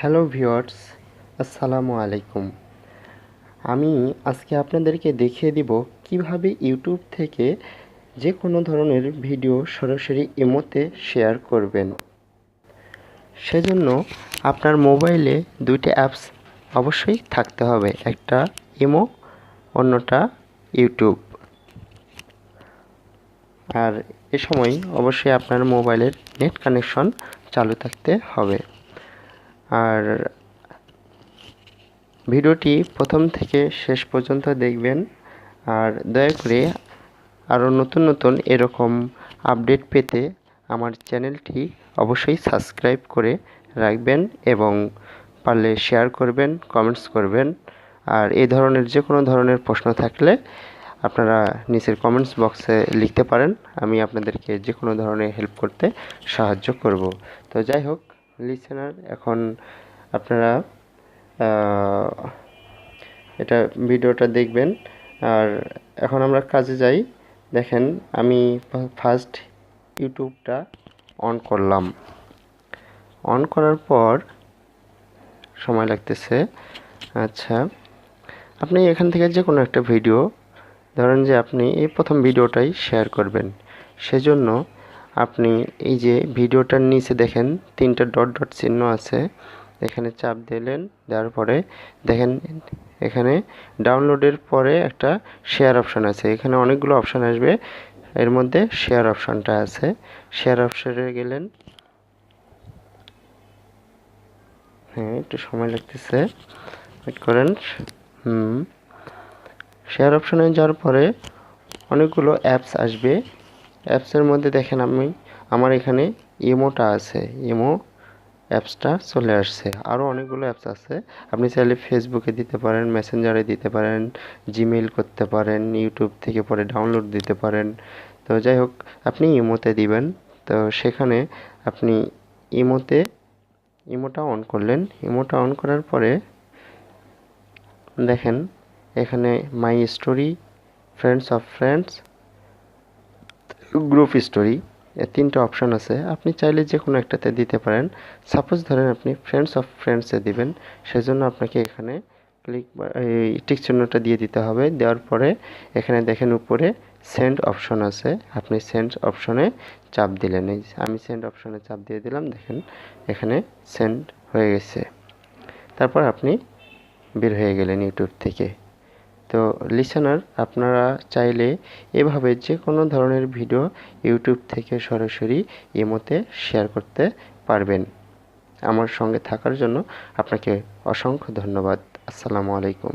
Hello viewers, আসসালামু আলাইকুম। আমি আজকে আপনাদেরকে দেখিয়ে দিব কিভাবে ইউটিউব থেকে যে কোনো ধরনের ভিডিও সরাসরি ইমোতে শেয়ার করবেন। সেজন্য আপনার মোবাইলে দুইটি অ্যাপস অবশ্যই থাকতে হবে, একটা ইমো, অন্যটা ইউটিউব। আর এ সময় অবশ্যই আপনার মোবাইলের নেট কানেকশন চালু থাকতে হবে। আর ভিডিওটি প্রথম থেকে শেষ পর্যন্ত দেখবেন। আর দয়া করে আরও নতুন নতুন এরকম আপডেট পেতে আমার চ্যানেলটি অবশ্যই সাবস্ক্রাইব করে রাখবেন এবং পারলে শেয়ার করবেন, কমেন্টস করবেন। আর এই ধরনের যে কোনো ধরনের প্রশ্ন থাকলে আপনারা নিচের কমেন্টস বক্সে লিখতে পারেন, আমি আপনাদেরকে যে কোনো ধরনের হেল্প করতে সাহায্য করব। তো যাই হোক লিসেনার, এখন আপনারা এটা ভিডিওটা দেখবেন। আর এখন আমরা কাজে যাই। দেখেন, আমি ফার্স্ট ইউটিউবটা অন করলাম। অন করার পর সময় লাগতেছে। আচ্ছা, আপনি এখান থেকে যে কোনো একটা ভিডিও, ধরেন যে আপনি এই প্রথম ভিডিওটাই শেয়ার করবেন। সেজন্য আপনি এই যে ভিডিওটার নিচে দেখেন তিনটা ডট ডট চিহ্ন আছে, এখানে চাপ দিলেন। দেওয়ার পরে দেখেন এখানে ডাউনলোডের পরে একটা শেয়ার অপশান আছে। এখানে অনেকগুলো অপশান আসবে, এর মধ্যে শেয়ার অপশানটা আছে। শেয়ার অপশানে গেলেন। হ্যাঁ, একটু সময় লাগতেছে, ওয়েট করেন। শেয়ার অপশানে যাওয়ার পরে অনেকগুলো অ্যাপস আসবে। অ্যাপসের মধ্যে দেখেন আমার এখানে ইমোটা আছে, ইমো অ্যাপসটা চলে আসছে। আরও অনেকগুলো অ্যাপস আছে, আপনি চাইলে ফেসবুকে দিতে পারেন, মেসেঞ্জারে দিতে পারেন, জিমেইল করতে পারেন, ইউটিউব থেকে পরে ডাউনলোড দিতে পারেন। তো যাই হোক, আপনি ইমোতে দিবেন। তো সেখানে আপনি ইমোটা অন করলেন। ইমোটা অন করার পরে দেখেন এখানে my story, friends of friends, group story, তিনটা অপশান আছে। আপনি চাইলে যে কোনো একটাতে দিতে পারেন। সাপোজ ধরেন আপনি ফ্রেন্ডস অফ ফ্রেন্ডসে দিবেন, সেজন্য আপনাকে এখানে এই টিক চিহ্নটা দিয়ে দিতে হবে। দেওয়ার পরে এখানে দেখেন উপরে সেন্ড অপশন আছে, আপনি সেন্ড অপশনে চাপ দিলেন। এই আমি সেন্ড অপশনে চাপ দিয়ে দিলাম, দেখেন এখানে সেন্ড হয়ে গেছে। তারপর আপনি বের হয়ে গেলেন ইউটিউব থেকে। তো লিসেনার, আপনারা চাইলে এভাবে যে কোনো ধরনের ভিডিও ইউটিউব থেকে সরাসরি ইমোতে শেয়ার করতে পারবেন। আমার সঙ্গে থাকার জন্য আপনাকে অসংখ্য ধন্যবাদ। আসসালামু আলাইকুম।